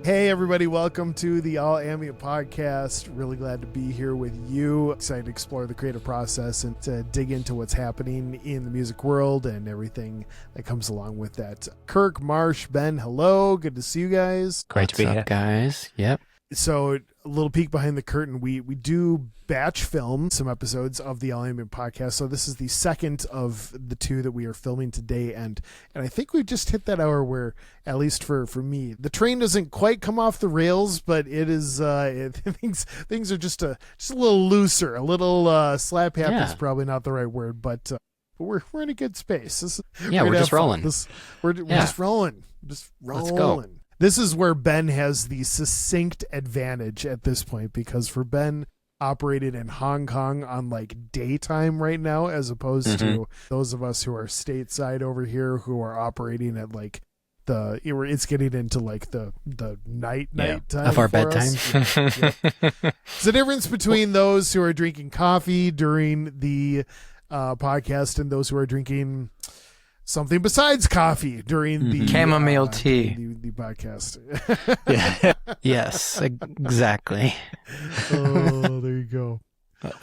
Hey everybody, welcome to the All Ambient Podcast. Really glad to be here with you. Excited to explore the creative process and to dig into what's happening in the music world and everything that comes along with that. Kirk, Marsh, Ben, hello. Good to see you guys. Great to be here, guys. Yep. So a little peek behind the curtain. We do batch film some episodes of the All Ambient Podcast. So this is the second of the two that we are filming today. And I think we just hit that hour where, at least for me, the train doesn't quite come off the rails, but it is, things are just a little looser, a little slap happy is probably not the right word, but we're in a good space. We're just rolling. We're just rolling. Just rolling. Let's go. This is where Ben has the succinct advantage at this point, because for Ben operated in Hong Kong on like daytime right now, as opposed to those of us who are stateside over here who are operating at like it's getting into like the night time of our bedtime. It's the difference between those who are drinking coffee during the podcast and those who are drinking something besides coffee during the chamomile tea, the podcast. Yes, exactly. Oh, there you go.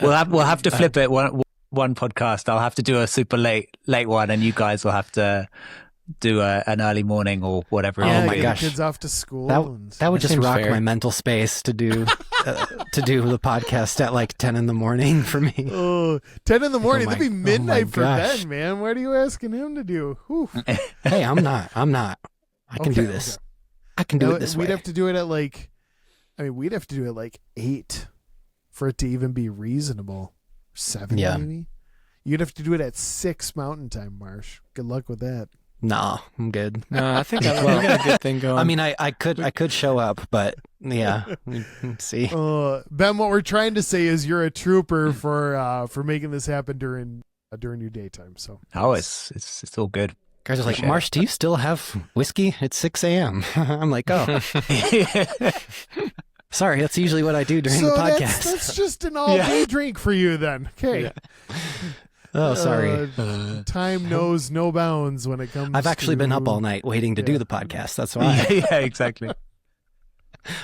We'll have to flip it one podcast. I'll have to do a super late one, and you guys will have to do an early morning or whatever. Yeah, oh my get gosh, kids off to school. That would just rock fair. my mental space to do the podcast at like 10 in the morning for me. 10 in the morning. That'd be midnight for gosh. Ben, man. What are you asking him to do? Whew. Hey, I'm not. I can do this. Okay. I can do it this way. We'd have to do it at like 8 for it to even be reasonable. 7 maybe. You'd have to do it at 6 Mountain Time, Marsh. Good luck with that. Nah, I'm good. No, I think we got a good thing going. I mean, I could show up, but yeah, see. Ben, what we're trying to say is you're a trooper for making this happen during your daytime. So it's all good. Guys are like, Marsh, do you still have whiskey? It's 6 a.m. I'm like, oh. Sorry, that's usually what I do during the podcast. That's just an all-day drink for you then. Okay. Yeah. Oh, sorry. Time knows no bounds when it comes I've actually been up all night waiting to do the podcast. That's why. Yeah, exactly.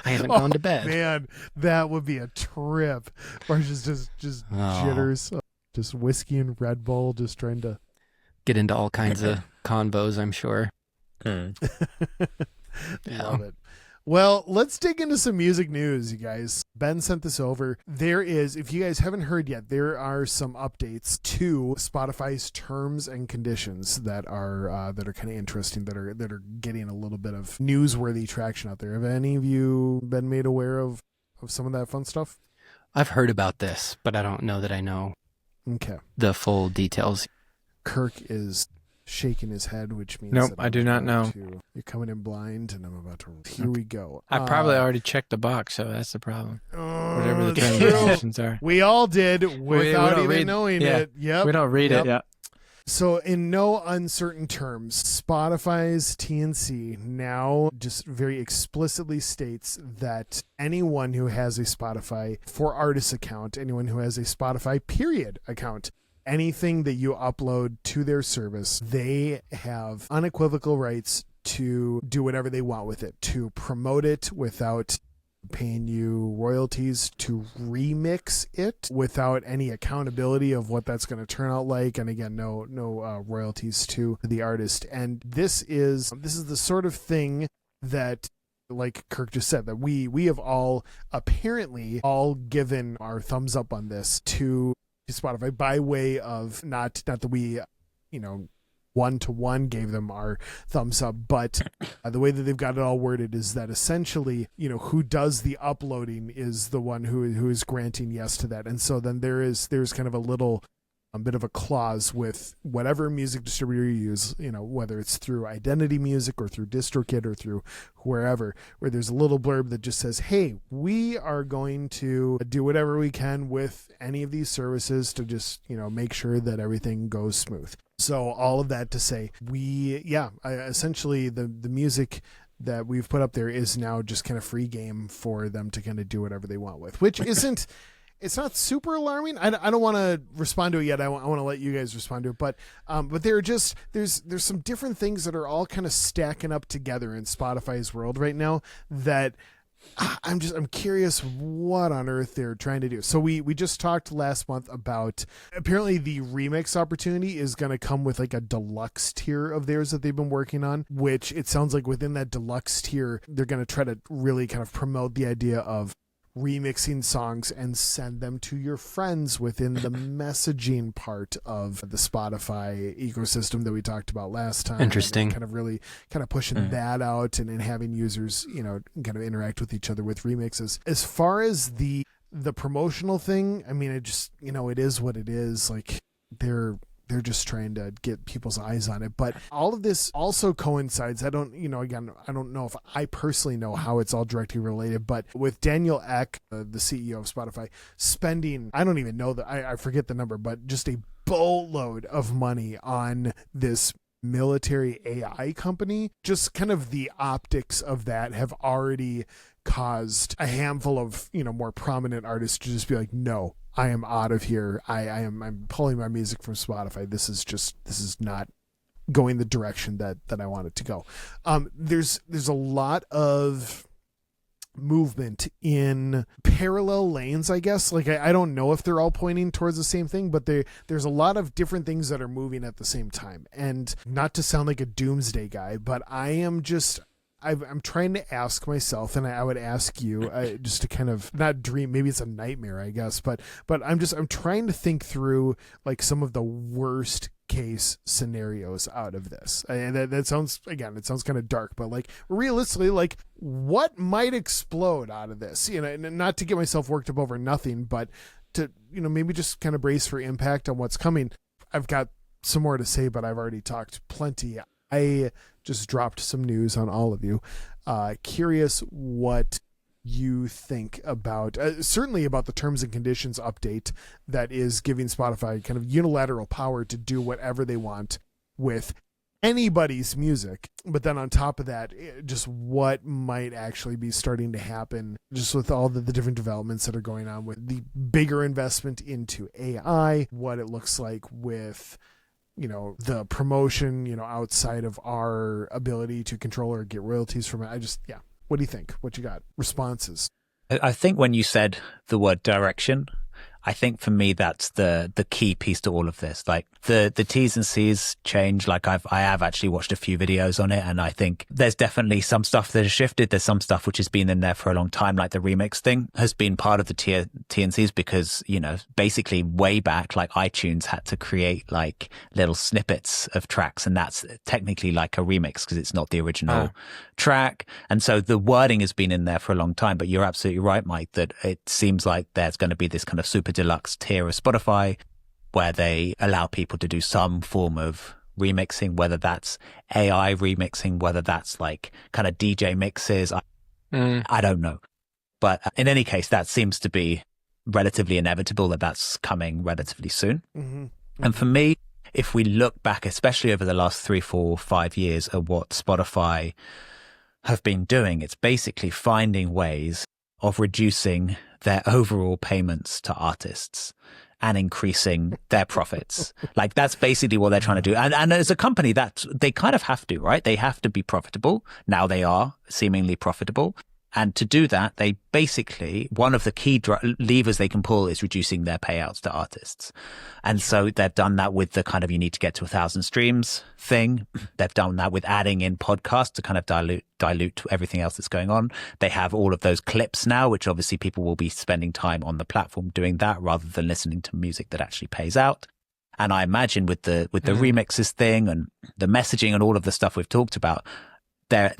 I haven't gone to bed. Man, that would be a trip. Marsh is just jitters. Just whiskey and Red Bull, just trying to get into all kinds of convos, I'm sure. Love it. Well, let's dig into some music news, you guys. Ben sent this over. There is, if you guys haven't heard yet, there are some updates to Spotify's terms and conditions that are kind of interesting, that are getting a little bit of newsworthy traction out there. Have any of you been made aware of some of that fun stuff? I've heard about this, but I don't know that I know the full details. Kirk is shaking his head, which means nope, I do not know. You're coming in blind, and I'm about to. Here we go. I probably already checked the box, so that's the problem. Whatever the terms and conditions are, we all did without even knowing it. Yep, we don't read it. Yeah. So in no uncertain terms, Spotify's T&C now just very explicitly states that anyone who has a Spotify for Artists account, anyone who has a Spotify period account, anything that you upload to their service, they have unequivocal rights to do whatever they want with it, to promote it without paying you royalties, to remix it without any accountability of what that's going to turn out like, and again, no royalties to the artist. And this is the sort of thing that, like Kirk just said, that we have all apparently all given our thumbs up on this to Spotify by way of not that we, one-to-one gave them our thumbs up, but the way that they've got it all worded is that essentially, who does the uploading is the one who is granting yes to that. And so then there's kind of a bit of a clause with whatever music distributor you use, whether it's through Identity Music or through DistroKid or through wherever, where there's a little blurb that just says, hey, we are going to do whatever we can with any of these services to just, make sure that everything goes smooth. So all of that to say, essentially the music that we've put up there is now just kind of free game for them to kind of do whatever they want with, which isn't it's not super alarming. I don't want to respond to it yet. I want to let you guys respond to it. But there are just there's some different things that are all kind of stacking up together in Spotify's world right now that I'm curious what on earth they're trying to do. So we just talked last month about apparently the remix opportunity is going to come with like a deluxe tier of theirs that they've been working on, which it sounds like within that deluxe tier, they're going to try to really kind of promote the idea of remixing songs and send them to your friends within the messaging part of the Spotify ecosystem that we talked about last time. Interesting. Kind of really kind of pushing that out and having users, kind of interact with each other with remixes. As far as the promotional thing, I mean, it just, it is what it is. Like they're just trying to get people's eyes on it. But all of this also coincides. I don't know if I personally know how it's all directly related, but with Daniel Ek, the CEO of Spotify, spending, I don't even know I forget the number, but just a boatload of money on this military AI company, just kind of the optics of that have already caused a handful of, more prominent artists to just be like, no, I am out of here. I'm pulling my music from Spotify. This is not going the direction that I want it to go. There's a lot of movement in parallel lanes, I guess. Like I don't know if they're all pointing towards the same thing, but there's a lot of different things that are moving at the same time. And not to sound like a doomsday guy, but I'm trying to ask myself, and I would ask you just to kind of not dream, maybe it's a nightmare, I guess, but I'm trying to think through like some of the worst case scenarios out of this. And that sounds, again, it sounds kind of dark, but like realistically, like what might explode out of this, and not to get myself worked up over nothing, but to, maybe just kind of brace for impact on what's coming. I've got some more to say, but I've already talked plenty. I just dropped some news on all of you. Curious what you think about, certainly about the terms and conditions update that is giving Spotify kind of unilateral power to do whatever they want with anybody's music. But then on top of that, just what might actually be starting to happen just with all the different developments that are going on with the bigger investment into AI, what it looks like with the promotion, outside of our ability to control or get royalties from it. What do you think? What you got? Responses? I think when you said the word direction, I think for me that's the key piece to all of this. Like the T's and C's change. Like I have actually watched a few videos on it, and I think there's definitely some stuff that has shifted. There's some stuff which has been in there for a long time, like the remix thing has been part of the T&Cs because, basically way back, like iTunes had to create like little snippets of tracks, and that's technically like a remix because it's not the original track. And so the wording has been in there for a long time, but you're absolutely right, Mike, that it seems like there's going to be this kind of super deluxe tier of Spotify where they allow people to do some form of remixing, whether that's AI remixing, whether that's like kind of DJ mixes. I don't know. But in any case, that seems to be relatively inevitable that that's coming relatively soon. Mm-hmm. And for me, if we look back, especially over the last 3, 4, 5 years at what Spotify have been doing, it's basically finding ways of reducing their overall payments to artists and increasing their profits. Like that's basically what they're trying to do. And as a company that they kind of have to, right? They have to be profitable. Now they are seemingly profitable. And to do that, they basically, one of the key levers they can pull is reducing their payouts to artists. And so they've done that with the kind of you need to get to 1,000 streams thing. They've done that with adding in podcasts to kind of dilute everything else that's going on. They have all of those clips now, which obviously people will be spending time on the platform doing that rather than listening to music that actually pays out. And I imagine with the remixes thing and the messaging and all of the stuff we've talked about,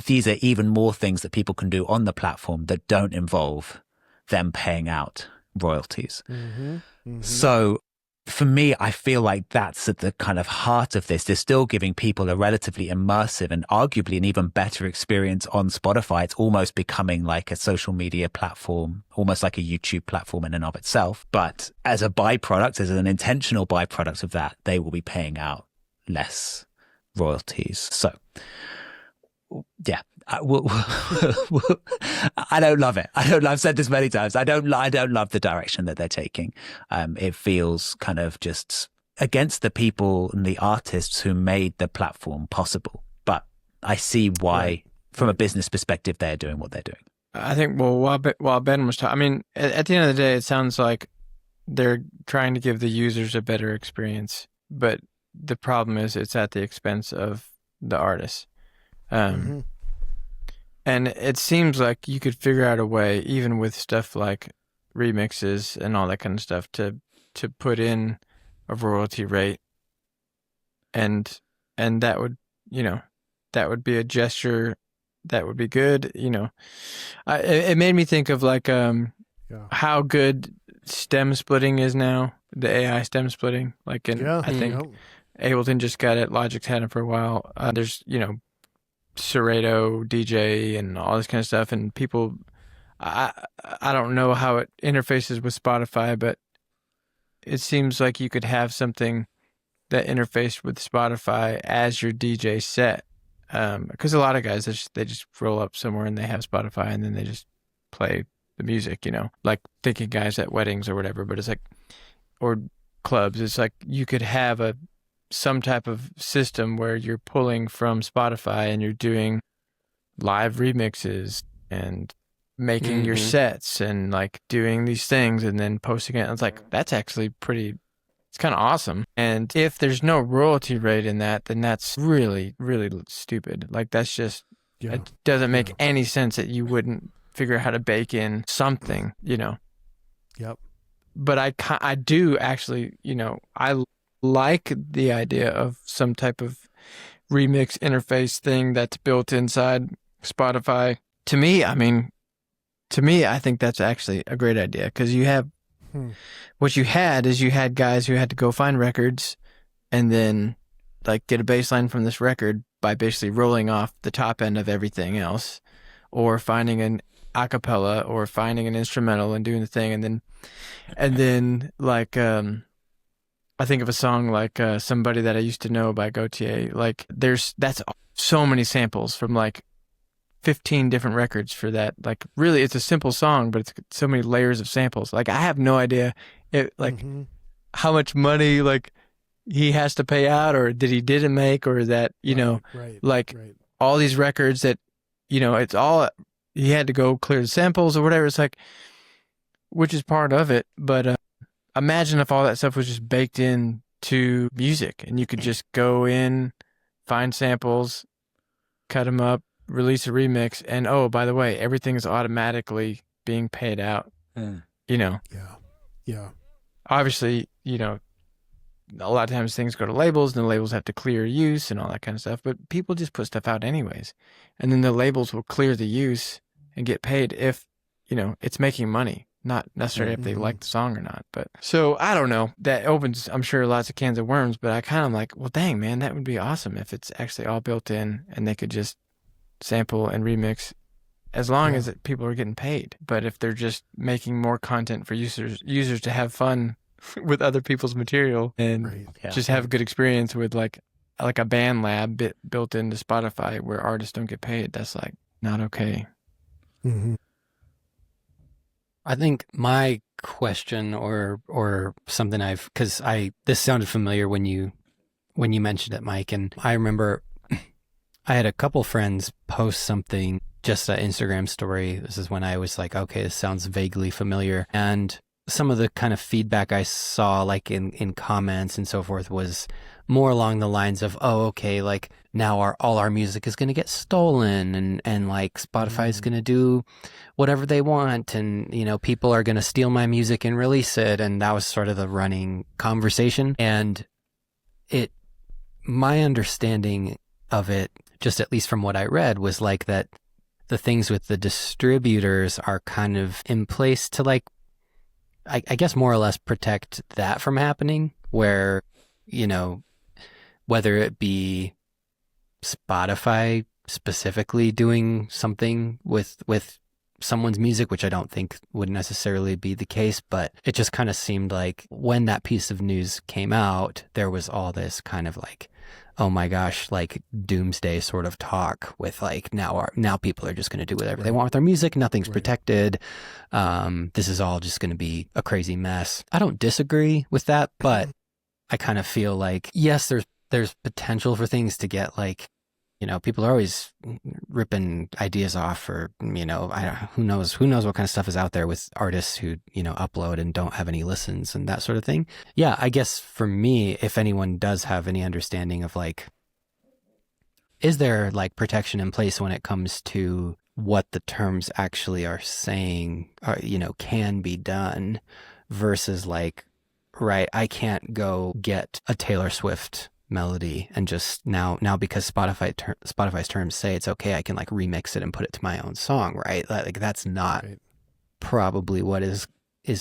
these are even more things that people can do on the platform that don't involve them paying out royalties. Mm-hmm, mm-hmm. So for me, I feel like that's at the kind of heart of this. They're still giving people a relatively immersive and arguably an even better experience on Spotify. It's almost becoming like a social media platform, almost like a YouTube platform in and of itself. But as a byproduct, as an intentional byproduct of that, they will be paying out less royalties. So yeah, I don't love it. I've said this many times. I don't love the direction that they're taking. It feels kind of just against the people and the artists who made the platform possible. But I see why, from a business perspective, they're doing what they're doing. I think, well, while Ben was talking, I mean, at the end of the day, it sounds like they're trying to give the users a better experience, but the problem is it's at the expense of the artists. And it seems like you could figure out a way, even with stuff like remixes and all that kind of stuff, to put in a royalty rate, and that would, that would be a gesture that would be good. It made me think of like how good stem splitting is now, the AI stem splitting. Like, I think Ableton just got it, Logic's had it for a while. There's Serato, DJ, and all this kind of stuff, and people, I don't know how it interfaces with Spotify, but it seems like you could have something that interfaced with Spotify as your DJ set, because a lot of guys, they just roll up somewhere and they have Spotify and then they just play the music, like thinking guys at weddings or whatever. But it's like, or clubs, it's like you could have some type of system where you're pulling from Spotify and you're doing live remixes and making your sets and like doing these things and then posting it. It's like, that's actually it's kind of awesome. And if there's no royalty rate in that, then that's really, really stupid. Like, that's just, it doesn't make any sense that you wouldn't figure out how to bake in something, Yep. But I do actually, I like the idea of some type of remix interface thing that's built inside Spotify. To me, I think that's actually a great idea, because you have what you had guys who had to go find records and then like get a bass line from this record by basically rolling off the top end of everything else, or finding an acapella or finding an instrumental and doing the thing, and then like I think of a song like Somebody That I Used to Know by Gautier. Like, that's so many samples from like 15 different records for that. Like, really, it's a simple song, but it's so many layers of samples. Like, I have no idea how much money like he has to pay out, or that he didn't make, or that, all these records that, it's all, he had to go clear the samples or whatever. It's like, which is part of it. But imagine if all that stuff was just baked in to music and you could just go in, find samples, cut them up, release a remix, and oh, by the way, everything is automatically being paid out. Yeah. Obviously, a lot of times things go to labels and the labels have to clear use and all that kind of stuff, but people just put stuff out anyways. And then the labels will clear the use and get paid if, it's making money. Not necessarily if they like the song or not. But so I don't know. That opens, I'm sure, lots of cans of worms, but I kind of like, well, dang, man, that would be awesome if it's actually all built in and they could just sample and remix, as long as people are getting paid. But if they're just making more content for users to have fun with other people's material and just have a good experience with like a band lab built into Spotify where artists don't get paid, that's like not okay. Mm-hmm. I think my question or something because this sounded familiar when you mentioned it, Mike, and I remember I had a couple friends post something, just an Instagram story. This is when I was like, okay, this sounds vaguely familiar. And some of the kind of feedback I saw, like in comments and so forth, was more along the lines of, oh, okay, like now all our music is going to get stolen and like Spotify is going to do whatever they want, and people are going to steal my music and release it. And that was sort of the running conversation. And my understanding of it, just at least from what I read, was like that the things with the distributors are kind of in place to like, I guess more or less protect that from happening, where, whether it be Spotify specifically doing something with someone's music, which I don't think would necessarily be the case, but it just kind of seemed like when that piece of news came out, there was all this kind of like, oh my gosh, like doomsday sort of talk with like now people are just going to do whatever they want with their music. Nothing's protected. This is all just going to be a crazy mess. I don't disagree with that, but I kind of feel like, yes, there's potential for things to get like, you know, people are always ripping ideas off, or, you know, who knows what kind of stuff is out there with artists who, you know, upload and don't have any listens and that sort of thing. Yeah, I guess for me, if anyone does have any understanding of like, is there like protection in place when it comes to what the terms actually are saying, you know, can be done versus like, right, I can't go get a Taylor Swift melody and just now because Spotify's terms say it's okay, I can like remix it and put it to my own song, right? Like that's not probably what is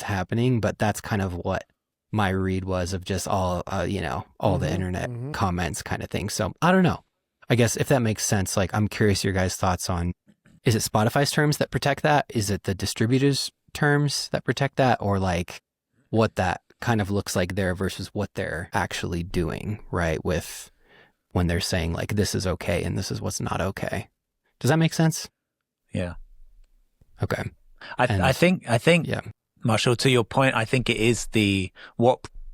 happening, but that's kind of what my read was of just all you know, all the internet comments kind of thing. So I don't know, I guess if that makes sense. Like, I'm curious your guys' thoughts on, is it Spotify's terms that protect that? Is it the distributors' terms that protect that? Or like what that kind of looks like there versus what they're actually doing, right? With when they're saying like, this is okay and this is what's not okay. Does that make sense? Yeah. Okay. I think, yeah, Marshall, to your point, I think it is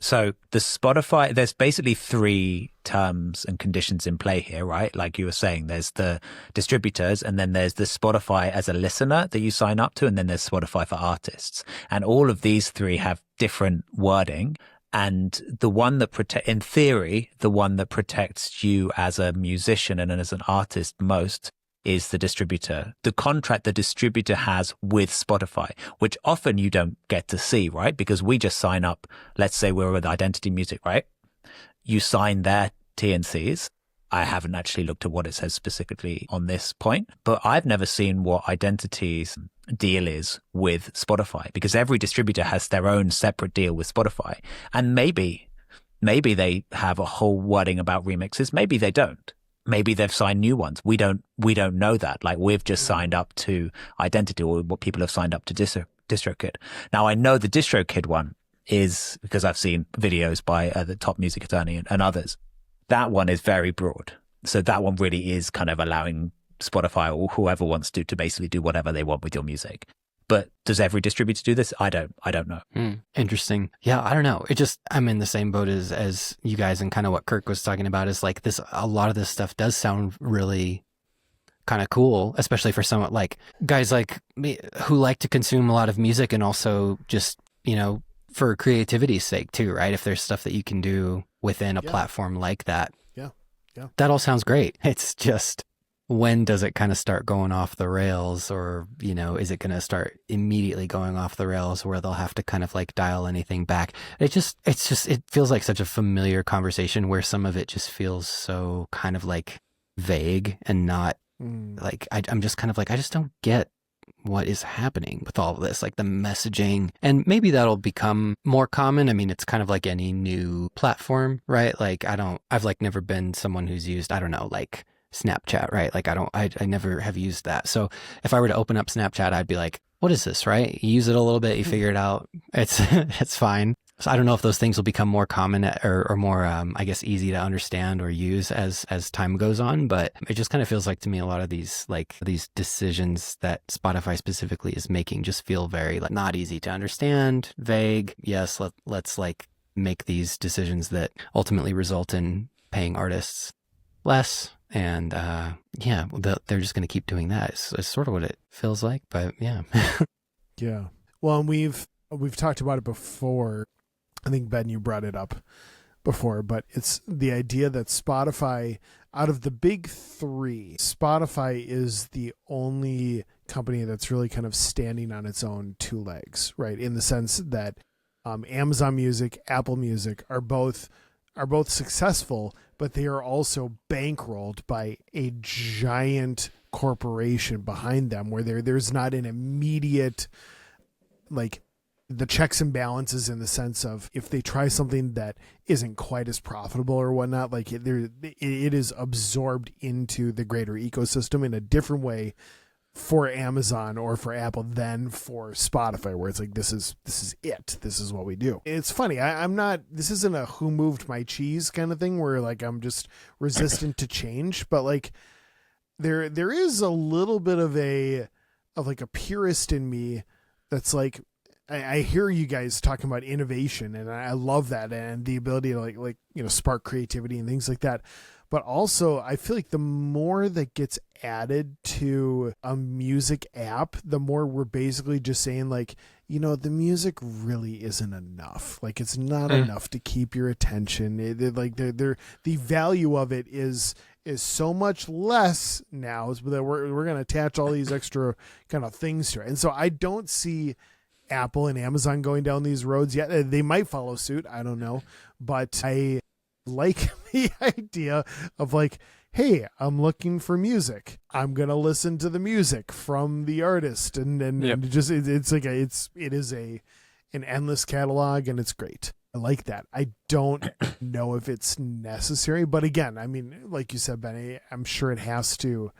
so the Spotify, there's basically 3 terms and conditions in play here, right? Like you were saying, there's the distributors, and then there's the Spotify as a listener that you sign up to, and then there's Spotify for artists. And all of these 3 have different wording. And the one that in theory, the one that protects you as a musician and as an artist most is the distributor, the contract the distributor has with Spotify, which often you don't get to see, right? Because we just sign up, let's say we're with Identity Music, right? You sign their T&Cs. I haven't actually looked at what it says specifically on this point, but I've never seen what Identity's deal is with Spotify, because every distributor has their own separate deal with Spotify. And maybe they have a whole wording about remixes. Maybe they don't. Maybe they've signed new ones. We don't know that. Like, we've just signed up to Identity, or what people have signed up to DistroKid. Now, I know the DistroKid one is because I've seen videos by the Top Music Attorney and others. That one is very broad. So that one really is kind of allowing Spotify or whoever wants to basically do whatever they want with your music. But does every distributor do this? I don't know. Interesting. Yeah, I don't know. I'm in the same boat as you guys, and kind of what Kirk was talking about is like this, a lot of this stuff does sound really kind of cool, especially for someone like guys like me who like to consume a lot of music, and also just, you know, for creativity's sake too, right? If there's stuff that you can do within a platform like that. Yeah. That all sounds great. It's just, when does it kind of start going off the rails, or, you know, is it going to start immediately going off the rails where they'll have to kind of like dial anything back? It feels like such a familiar conversation where some of it just feels so kind of like vague and not like, I'm just kind of like, I just don't get what is happening with all of this, like the messaging. And maybe that'll become more common. I mean, it's kind of like any new platform, right? Like I've like never been someone who's used, I don't know, like Snapchat, right? Like I never have used that. So if I were to open up Snapchat, I'd be like, what is this, right? You use it a little bit, you figure it out. It's fine. So I don't know if those things will become more common or more, I guess, easy to understand or use as time goes on. But it just kind of feels like to me, a lot of these decisions that Spotify specifically is making just feel very like not easy to understand, vague. Yes, let's like make these decisions that ultimately result in paying artists less. And they're just going to keep doing that. It's sort of what it feels like. But yeah. Yeah. Well, and we've talked about it before. I think, Ben, you brought it up before, but it's the idea that Spotify, out of the big 3, Spotify is the only company that's really kind of standing on its own 2 legs, right? In the sense that Amazon Music, Apple Music are both successful, but they are also bankrolled by a giant corporation behind them, where there's not an immediate, like, the checks and balances in the sense of if they try something that isn't quite as profitable or whatnot, like it is absorbed into the greater ecosystem in a different way for Amazon or for Apple than for Spotify, where it's like, this is it. This is what we do. It's funny. I'm not, this isn't a who moved my cheese kind of thing where like I'm just resistant to change, but like there is a little bit of a purist in me that's like, I hear you guys talking about innovation, and I love that, and the ability to like spark creativity and things like that. But also, I feel like the more that gets added to a music app, the more we're basically just saying like, the music really isn't enough. Like, it's not enough to keep your attention. The value of it is so much less now that we're going to attach all these extra kind of things to it. And so I don't see Apple and Amazon going down these roads yet. They might follow suit. I don't know. But I like the idea of like, hey, I'm looking for music. I'm going to listen to the music from the artist. And it is an endless catalog, and it's great. I like that. I don't know if it's necessary, but again, I mean, like you said, Benny, I'm sure it has to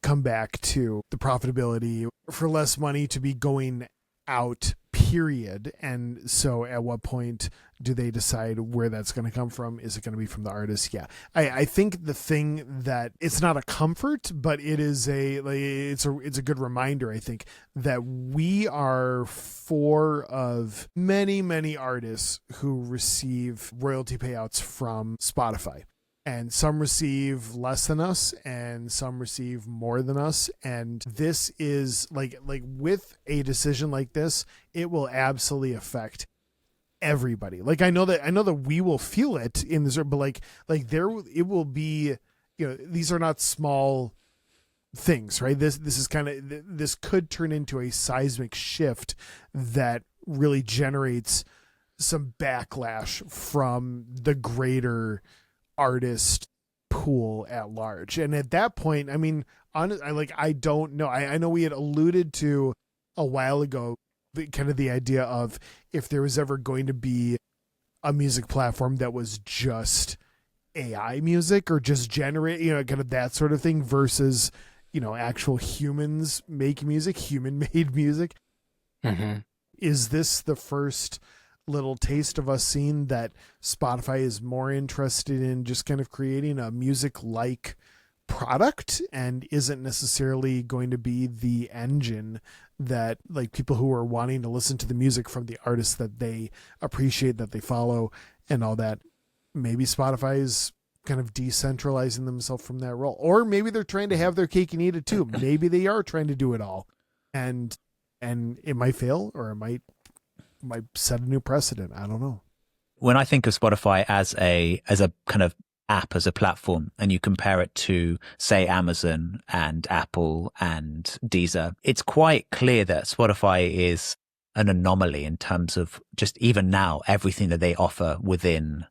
come back to the profitability for less money to be going out, period. And so at what point do they decide where that's going to come from? Is it going to be from the artist? Yeah. I think the thing that it's not a comfort, but it is it's a good reminder, I think, that we are four of many, many artists who receive royalty payouts from Spotify. And some receive less than us, and some receive more than us. And this is like with a decision like this, it will absolutely affect everybody. Like I know that we will feel it in this, but like it will be, these are not small things, right? This is this could turn into a seismic shift that really generates some backlash from the greater artist pool at large. And at that point, I mean, I don't know. I know we had alluded to a while ago kind of the idea of if there was ever going to be a music platform that was just AI music or just generate, kind of that sort of thing versus, actual humans make music, human made music. Mm-hmm. Is this the first little taste of us seeing that Spotify is more interested in just kind of creating a music-like product and isn't necessarily going to be the engine that like people who are wanting to listen to the music from the artists that they appreciate, that they follow and all that? Maybe Spotify is kind of decentralizing themselves from that role, or maybe they're trying to have their cake and eat it too. Maybe they are trying to do it all, and it might fail, or it might set a new precedent. I don't know. When I think of Spotify as a kind of app, as a platform, and you compare it to, say, Amazon and Apple and Deezer, it's quite clear that Spotify is an anomaly in terms of just even now, everything that they offer within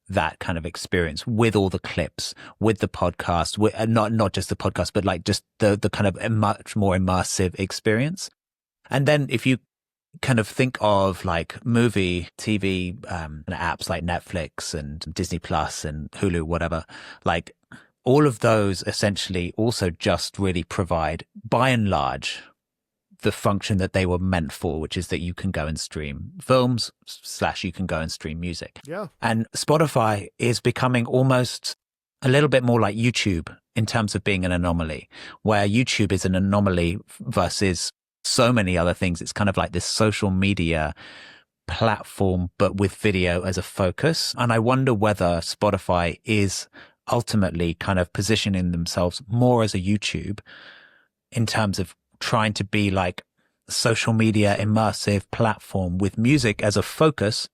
that kind of experience, with all the clips, with the podcast, with, not just the podcast, but like just the kind of much more immersive experience. And then if you kind of think of like movie, TV apps like Netflix and Disney Plus and Hulu, whatever, like all of those essentially also just really provide, by and large, the function that they were meant for, which is that you can go and stream films / you can go and stream music. Yeah. And Spotify is becoming almost a little bit more like YouTube in terms of being an anomaly, where YouTube is an anomaly versus so many other things. It's kind of like this social media platform, but with video as a focus. And I wonder whether Spotify is ultimately kind of positioning themselves more as a YouTube in terms of trying to be like social media immersive platform with music as a focus,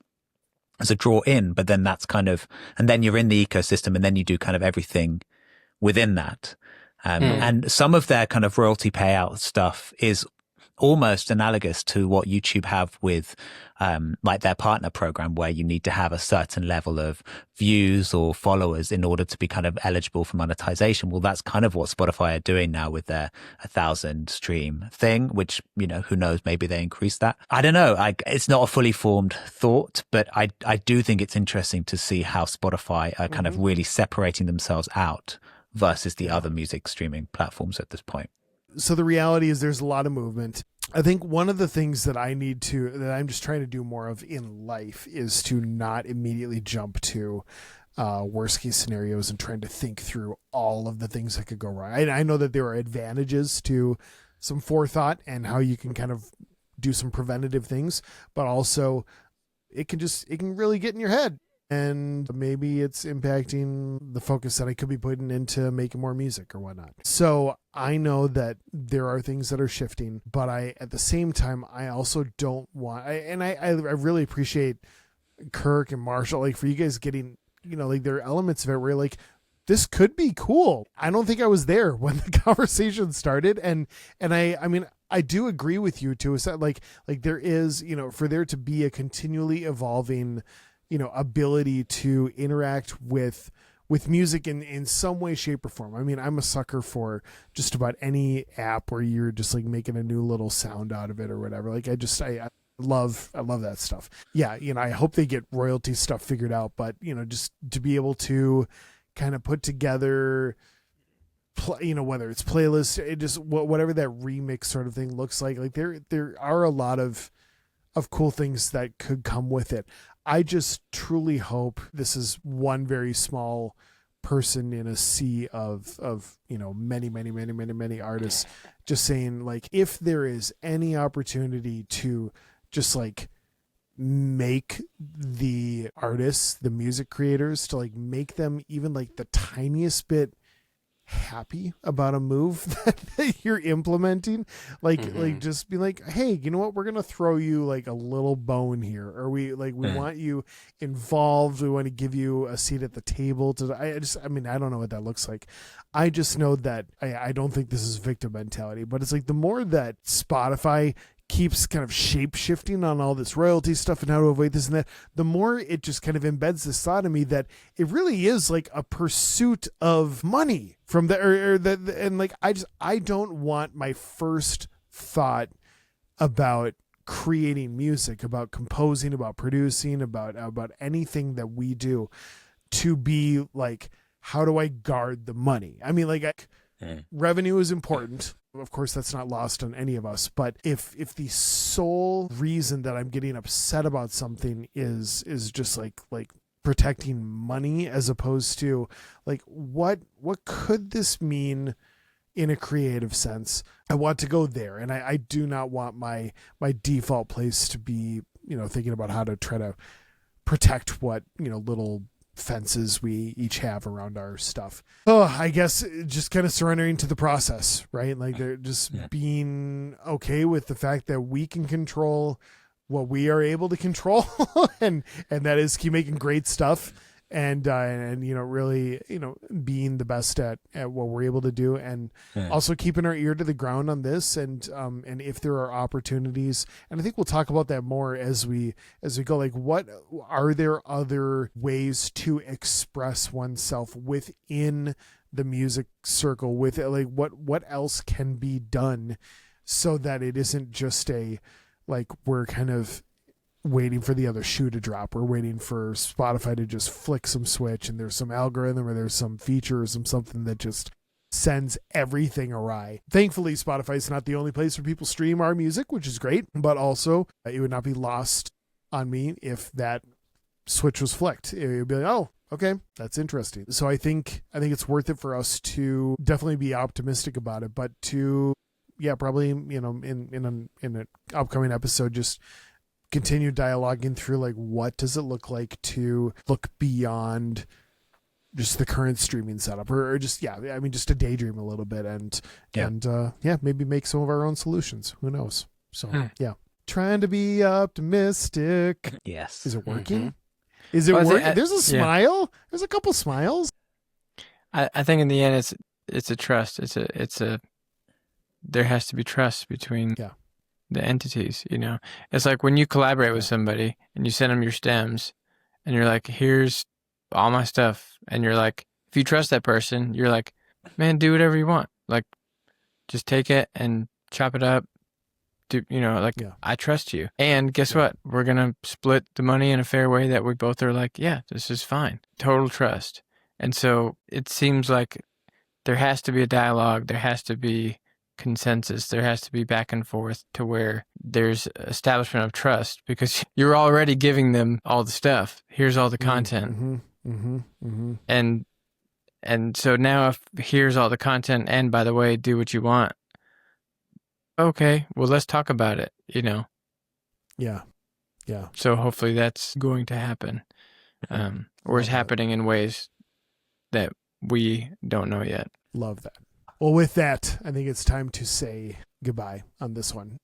as a draw in, but then that's kind of, and then you're in the ecosystem and then you do kind of everything within that. And some of their kind of royalty payout stuff is almost analogous to what YouTube have with like their partner program, where you need to have a certain level of views or followers in order to be kind of eligible for monetization. Well, that's kind of what Spotify are doing now with their 1,000 stream thing, which, you know, who knows, maybe they increase that. I don't know. It's not a fully formed thought, but I do think it's interesting to see how Spotify are kind of really separating themselves out versus the other music streaming platforms at this point. So the reality is there's a lot of movement. I think one of the things that I'm just trying to do more of in life is to not immediately jump to worst case scenarios and trying to think through all of the things that could go wrong. I know that there are advantages to some forethought and how you can kind of do some preventative things, but also it can really get in your head. And maybe it's impacting the focus that I could be putting into making more music or whatnot. So I know that there are things that are shifting, but at the same time, I also don't want, I really appreciate Kirk and Marshall, like for you guys getting, like there are elements of it where like, this could be cool. I don't think I was there when the conversation started. And I mean, I do agree with you too. Is that like there is, for there to be a continually evolving, ability to interact with music in some way, shape, or form. I mean, I'm a sucker for just about any app where you're just like making a new little sound out of it or whatever. Like I love that stuff. Yeah. I hope they get royalty stuff figured out, but just to be able to kind of put together, whether it's playlists, it just whatever that remix sort of thing looks like there are a lot of cool things that could come with it. I just truly hope this is one very small person in a sea of many artists just saying like, if there is any opportunity to just like make the artists, the music creators, to like make them even like the tiniest bit happy about a move that you're implementing, like just be like, hey, you know what, we're gonna throw you like a little bone here, or we want you involved, we want to give you a seat at the table to I don't know what that looks like. I just know that I don't think this is victim mentality, but it's like the more that Spotify keeps kind of shape shifting on all this royalty stuff and how to avoid this and that, the more it just kind of embeds this thought in me that it really is like a pursuit of money from and like, I don't want my first thought about creating music, about composing, about producing, about anything that we do to be like, how do I guard the money? I mean, like revenue is important. Of course, that's not lost on any of us. But if the sole reason that I'm getting upset about something is just like protecting money, as opposed to like what could this mean in a creative sense, I want to go there. And I do not want my default place to be, thinking about how to try to protect what, little fences we each have around our stuff. I guess just kind of surrendering to the process, right? Like they're just being okay with the fact that we can control what we are able to control and that is keep making great stuff and really being the best at what we're able to do, and also keeping our ear to the ground on this, and if there are opportunities, and I think we'll talk about that more as we go, like what are there other ways to express oneself within the music circle, with like what else can be done so that it isn't just a like we're kind of waiting for the other shoe to drop. We're waiting for Spotify to just flick some switch and there's some algorithm or there's some feature or something that just sends everything awry. Thankfully, Spotify is not the only place where people stream our music, which is great, but also it would not be lost on me if that switch was flicked. It would be like, oh, okay, that's interesting. So I think it's worth it for us to definitely be optimistic about it, but to probably, in an upcoming episode, just continue dialoguing through like what does it look like to look beyond just the current streaming setup, or just just to daydream a little bit and maybe make some of our own solutions. Who knows? So trying to be optimistic. Yes. Is it working? Is it working? There's a smile. There's a couple smiles. I think in the end it's a trust. It's a there has to be trust between the entities, It's like when you collaborate with somebody and you send them your stems and you're like, here's all my stuff. And you're like, if you trust that person, you're like, man, do whatever you want. Like, just take it and chop it up. I trust you. And guess what? We're going to split the money in a fair way that we both are like, yeah, this is fine. Total trust. And so it seems like there has to be a dialogue. There has to be consensus. There has to be back and forth to where there's establishment of trust, because you're already giving them all the stuff. Here's all the content. And so now if here's all the content, and by the way, do what you want. Okay, well, let's talk about it, Yeah. So hopefully that's going to happen, or is happening in ways that we don't know yet. Love that. Well, with that, I think it's time to say goodbye on this one.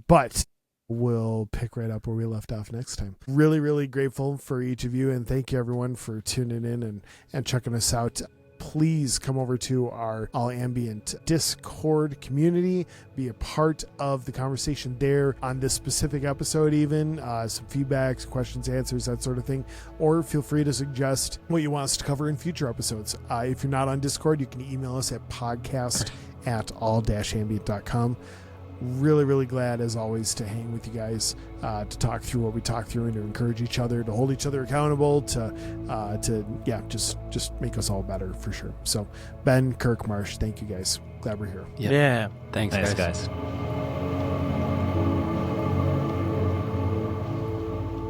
But we'll pick right up where we left off next time. Really, really grateful for each of you, and thank you everyone for tuning in and checking us out. Please come over to our All Ambient Discord community, be a part of the conversation there on this specific episode, even some feedbacks, questions, answers, that sort of thing. Or feel free to suggest what you want us to cover in future episodes. If you're not on Discord, you can email us at podcast@all-ambient.com. Really, really glad, as always, to hang with you guys, to talk through what we talk through and to encourage each other, to hold each other accountable, to just make us all better, for sure. So, Ben, Kirk, Marsh, thank you guys. Glad we're here. Yep. Yeah. Thanks guys.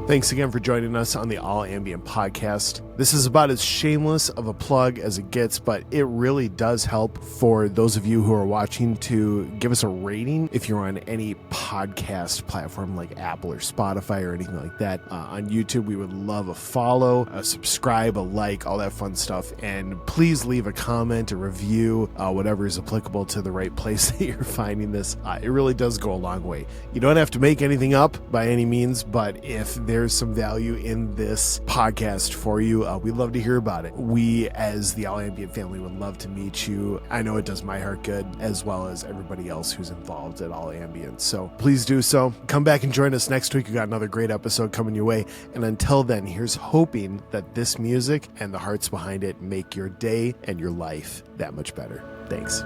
Thanks again for joining us on the All Ambient podcast. This is about as shameless of a plug as it gets, but it really does help for those of you who are watching to give us a rating if you're on any podcast platform like Apple or Spotify or anything like that. On YouTube, we would love a follow, a subscribe, a like, all that fun stuff. And please leave a comment, a review, whatever is applicable to the right place that you're finding this. It really does go a long way. You don't have to make anything up by any means, but if there's some value in this podcast for you, we'd love to hear about it. We, as the All Ambient family, would love to meet you. I know it does my heart good, as well as everybody else who's involved at All Ambient. So please do so. Come back and join us next week. We got another great episode coming your way. And until then, here's hoping that this music and the hearts behind it make your day and your life that much better. Thanks.